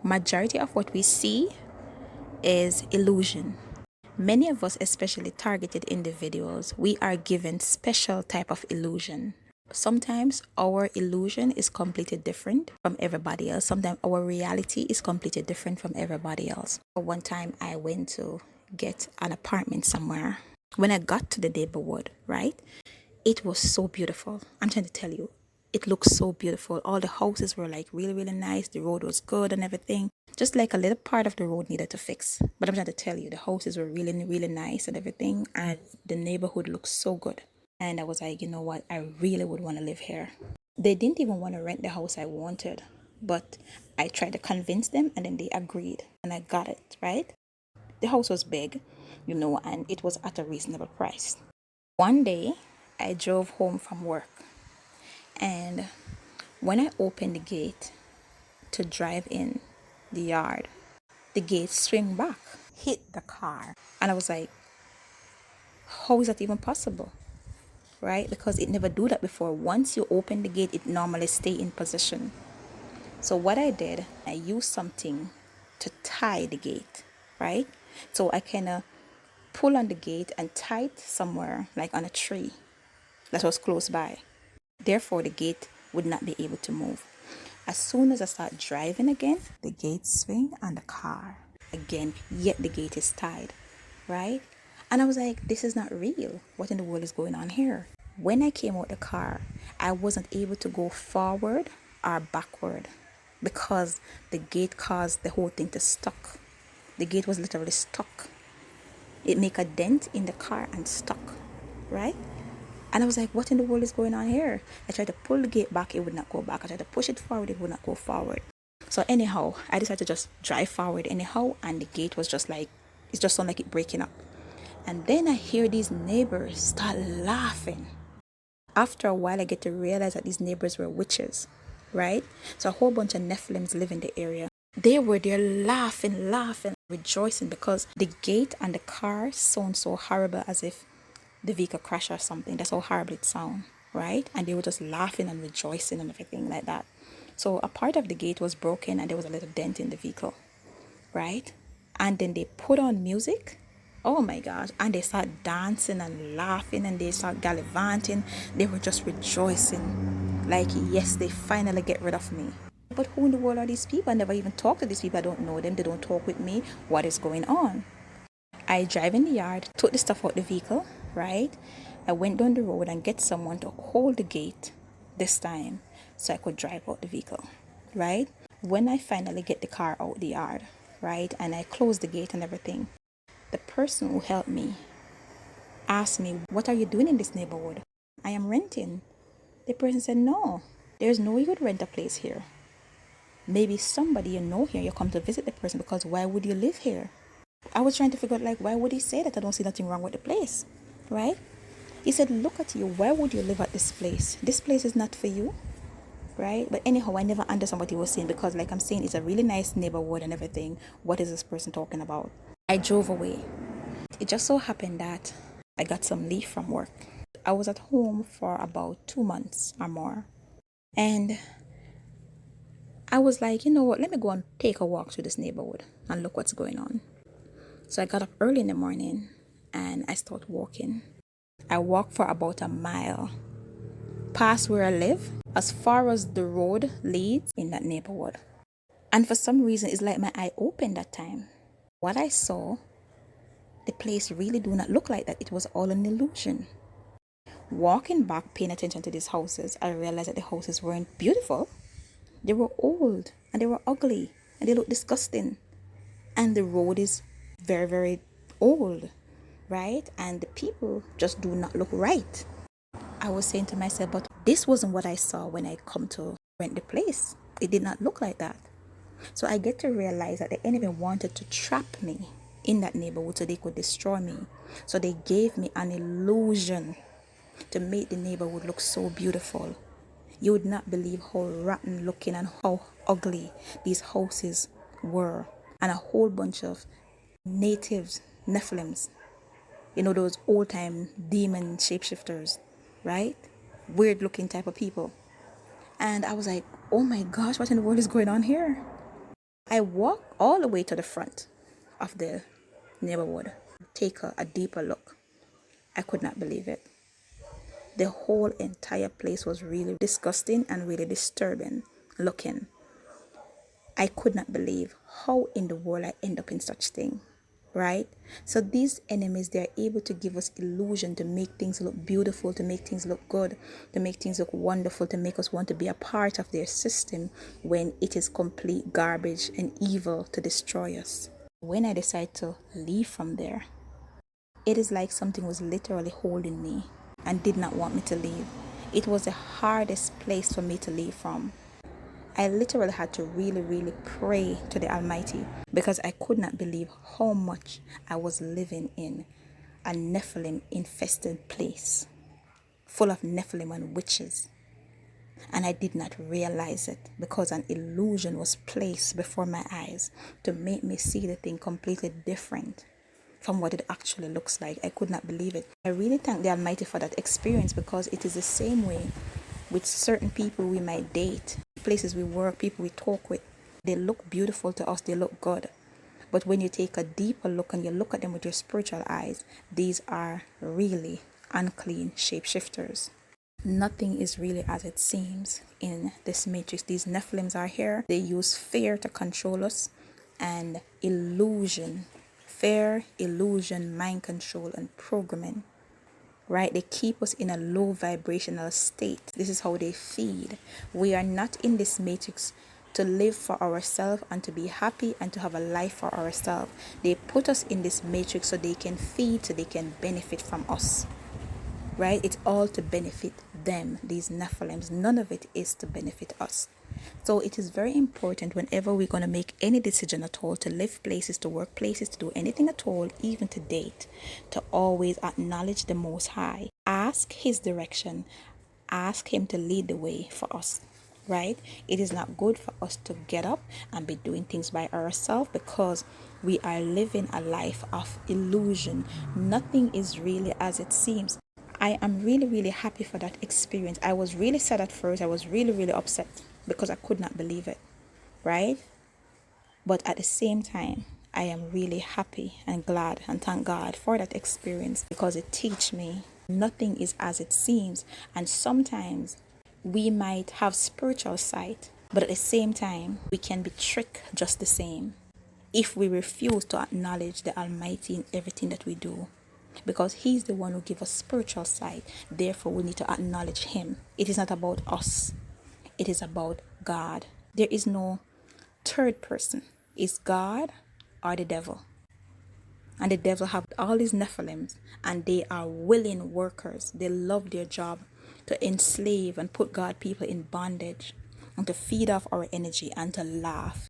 Majority of what we see is illusion. Many of us, especially targeted individuals, we are given special type of illusion. Sometimes our illusion is completely different from everybody else. Sometimes our reality is completely different from everybody else. One time I went to get an apartment somewhere. When I got to the neighborhood, right? It was so beautiful. I'm trying to tell you, it looked so beautiful. All the houses were like really, really nice. The road was good and everything. Just like a little part of the road needed to fix. But I'm trying to tell you, the houses were really, really nice and everything. And the neighborhood looked so good. And I was like, you know what? I really would want to live here. They didn't even want to rent the house I wanted. But I tried to convince them and then they agreed. And I got it, right? The house was big, and it was at a reasonable price. One day, I drove home from work, and when I opened the gate to drive in the yard, the gate swing back, hit the car, and I was like, how is that even possible? Right? Because it never do that before. Once you open the gate, it normally stay in position. So what I did, I used something to tie the gate, right? So I kind of pull on the gate and tie it somewhere, like on a tree that was close by. Therefore, the gate would not be able to move. As soon as I start driving again, the gate swing on the car again, yet the gate is tied, right? And I was like, this is not real. What in the world is going on here? When I came out the car, I wasn't able to go forward or backward because the gate caused the whole thing to stuck. The gate was literally stuck. It make a dent in the car and stuck, right? And I was like, what in the world is going on here? I tried to pull the gate back, it would not go back. I tried to push it forward, it would not go forward. So anyhow, I decided to just drive forward anyhow, and the gate was just like, it just sounded like it breaking up. And then I hear these neighbors start laughing. After a while, I get to realize that these neighbors were witches, right? So a whole bunch of Nephilims live in the area. They were there laughing, rejoicing because the gate and the car sound so horrible, as if the vehicle crash or something. That's how horrible it sound, right? And they were just laughing and rejoicing and everything like that. So a part of the gate was broken and there was a little dent in the vehicle, right? And then they put on music. Oh my gosh. And they start dancing and laughing and they start gallivanting. They were just rejoicing. Like, yes, they finally get rid of me. But who in the world are these people? I never even talk to these people. I don't know them. They don't talk with me. What is going on? I drive in the yard, took the stuff out the vehicle, right? I went down the road and get someone to hold the gate this time so I could drive out the vehicle, right? When I finally get the car out the yard, right, and I close the gate and everything, the person who helped me asked me, what are you doing in this neighborhood? I am renting. The person said, no, there's no way you would rent a place here. Maybe somebody you know here, you come to visit the person, because why would you live here? I was trying to figure out, like, why would he say that? I don't see nothing wrong with the place, right? He said, look at you. Why would you live at this place? This place is not for you, right? But anyhow, I never understand what he was saying because, like I'm saying, it's a really nice neighborhood and everything. What is this person talking about? I drove away. It just so happened that I got some leave from work. I was at home for about 2 months or more. And I was like, you know what? Let me go and take a walk through this neighborhood and look what's going on. So I got up early in the morning and I started walking. I walked for about a mile past where I live, as far as the road leads in that neighborhood. And for some reason, it's like my eye opened that time. What I saw, the place really do not look like that. It was all an illusion. Walking back, paying attention to these houses, I realized that the houses weren't beautiful. They were old and they were ugly and they looked disgusting. And the road is very, very old, right? And the people just do not look right. I was saying to myself, but this wasn't what I saw when I come to rent the place. It did not look like that. So I get to realize that the enemy wanted to trap me in that neighborhood so they could destroy me. So they gave me an illusion to make the neighborhood look so beautiful. You would not believe how rotten looking and how ugly these houses were. And a whole bunch of natives, Nephilims, those old time demon shapeshifters, right? Weird looking type of people. And I was like, oh my gosh, what in the world is going on here? I walked all the way to the front of the neighborhood, take a deeper look. I could not believe it. The whole entire place was really disgusting and really disturbing looking. I could not believe how in the world I end up in such thing, right? So these enemies, they're able to give us illusion, to make things look beautiful, to make things look good, to make things look wonderful, to make us want to be a part of their system when it is complete garbage and evil to destroy us. When I decide to leave from there, it is like something was literally holding me and did not want me to leave. It was the hardest place for me to leave from. I literally had to really pray to the Almighty because I could not believe how much I was living in a Nephilim infested place full of Nephilim and witches. And I did not realize it because an illusion was placed before my eyes to make me see the thing completely different from what it actually looks like. I could not believe it. I really thank the Almighty for that experience because it is the same way with certain people we might date, places we work, people we talk with. They look beautiful to us, they look good. But when you take a deeper look and you look at them with your spiritual eyes, these are really unclean shapeshifters. Nothing is really as it seems in this matrix. These Nephilims are here. They use fear to control us and illusion. Fear, illusion, mind control, and programming. Right? They keep us in a low vibrational state. This is how they feed. We are not in this matrix to live for ourselves and to be happy and to have a life for ourselves. They put us in this matrix so they can feed, so they can benefit from us. Right? It's all to benefit them, these Nephilims. None of it is to benefit us. So it is very important whenever we're going to make any decision at all, to live places, to work places, to do anything at all, even to date, to always acknowledge the Most High. Ask His direction. Ask Him to lead the way for us. Right? It is not good for us to get up and be doing things by ourselves because we are living a life of illusion. Nothing is really as it seems. I am really happy for that experience. I was really sad at first. I was really upset because I could not believe it, right? But at the same time, I am really happy and glad and thank God for that experience because it teach me nothing is as it seems. And sometimes we might have spiritual sight, but at the same time, we can be tricked just the same if we refuse to acknowledge the Almighty in everything that we do. Because He's the one who gives us spiritual sight. Therefore, we need to acknowledge Him. It is not about us. It is about God. There is no third person. It's God or the devil. And the devil have all these Nephilims, and they are willing workers. They love their job to enslave and put God people in bondage and to feed off our energy and to laugh.